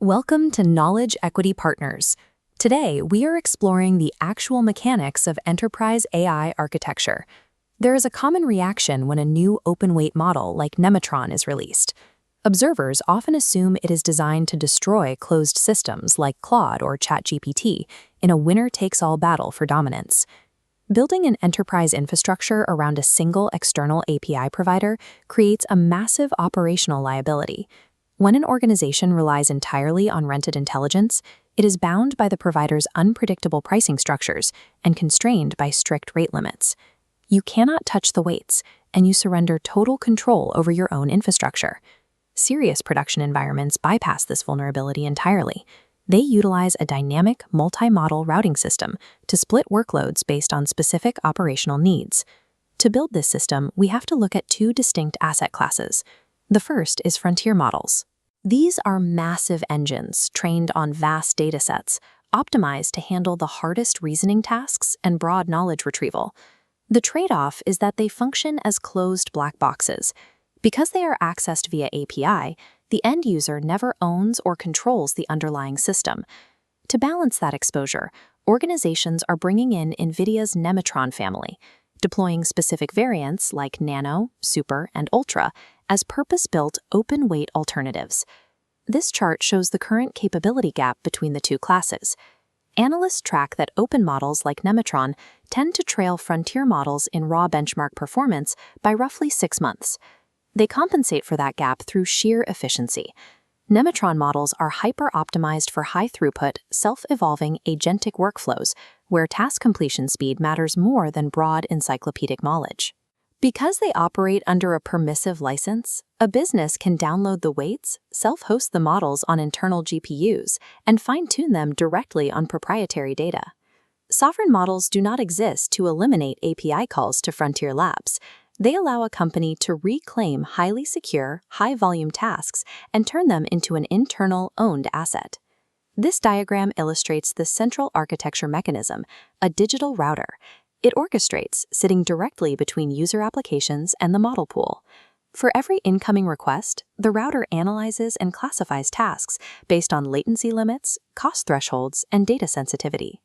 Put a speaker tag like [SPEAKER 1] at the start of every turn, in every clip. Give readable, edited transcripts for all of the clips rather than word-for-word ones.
[SPEAKER 1] Welcome to Knowledge Equity Partners. Today, we are exploring the actual mechanics of enterprise AI architecture. There is a common reaction when a new open-weight model like Nematron is released. Observers often assume it is designed to destroy closed systems like Claude or ChatGPT in a winner-takes-all battle for dominance. Building an enterprise infrastructure around a single external API provider creates a massive operational liability. When an organization relies entirely on rented intelligence, it is bound by the provider's unpredictable pricing structures and constrained by strict rate limits. You cannot touch the weights, and you surrender total control over your own infrastructure. Serious production environments bypass this vulnerability entirely. They utilize a dynamic, multi-model routing system to split workloads based on specific operational needs. To build this system, we have to look at two distinct asset classes. The first is frontier models. These are massive engines trained on vast datasets, optimized to handle the hardest reasoning tasks and broad knowledge retrieval. The trade-off is that they function as closed black boxes. Because they are accessed via API, the end user never owns or controls the underlying system. To balance that exposure, organizations are bringing in NVIDIA's Nematron family, deploying specific variants like Nano, Super, and Ultra as purpose-built open-weight alternatives. This chart shows the current capability gap between the two classes. Analysts track that open models like Nematron tend to trail frontier models in raw benchmark performance by roughly 6 months. They compensate for that gap through sheer efficiency. Nematron models are hyper-optimized for high-throughput, self-evolving agentic workflows, where task completion speed matters more than broad encyclopedic knowledge. Because they operate under a permissive license, a business can download the weights, self-host the models on internal GPUs, and fine-tune them directly on proprietary data. Sovereign models do not exist to eliminate API calls to frontier labs. They allow a company to reclaim highly secure, high-volume tasks and turn them into an internal, owned asset. This diagram illustrates the central architecture mechanism, a digital router. It orchestrates, sitting directly between user applications and the model pool. For every incoming request, the router analyzes and classifies tasks based on latency limits, cost thresholds, and data sensitivity.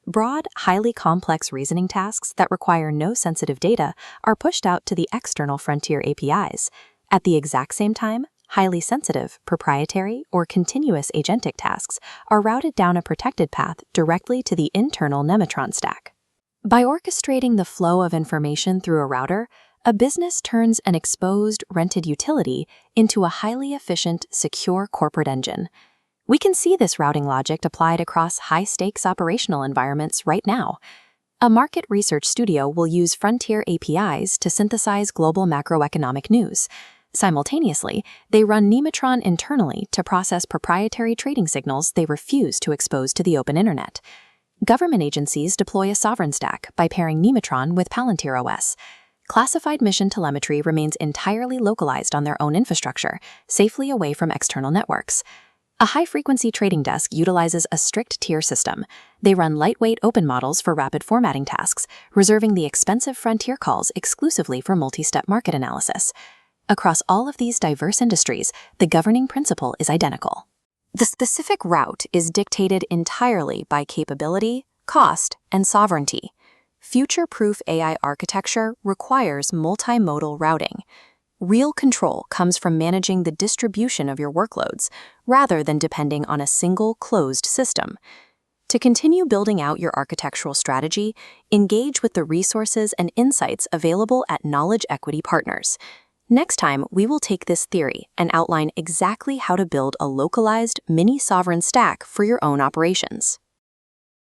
[SPEAKER 1] Broad, highly complex reasoning tasks that require no sensitive data are pushed out to the external frontier APIs. At the exact same time, highly sensitive, proprietary, or continuous agentic tasks are routed down a protected path directly to the internal Nematron stack. By orchestrating the flow of information through a router, a business turns an exposed, rented utility into a highly efficient, secure corporate engine. We can see this routing logic applied across high-stakes operational environments right now. A market research studio will use frontier APIs to synthesize global macroeconomic news. Simultaneously, they run Nematron internally to process proprietary trading signals they refuse to expose to the open internet. Government agencies deploy a sovereign stack by pairing Nematron with Palantir OS. Classified mission telemetry remains entirely localized on their own infrastructure, safely away from external networks. A high-frequency trading desk utilizes a strict tier system. They run lightweight open models for rapid formatting tasks, reserving the expensive frontier calls exclusively for multi-step market analysis. Across all of these diverse industries, the governing principle is identical. The specific route is dictated entirely by capability, cost, and sovereignty. Future-proof AI architecture requires multimodal routing. Real control comes from managing the distribution of your workloads, rather than depending on a single closed system. To continue building out your architectural strategy, engage with the resources and insights available at Knowledge Equity Partners. Next time, we will take this theory and outline exactly how to build a localized, mini-sovereign stack for your own operations.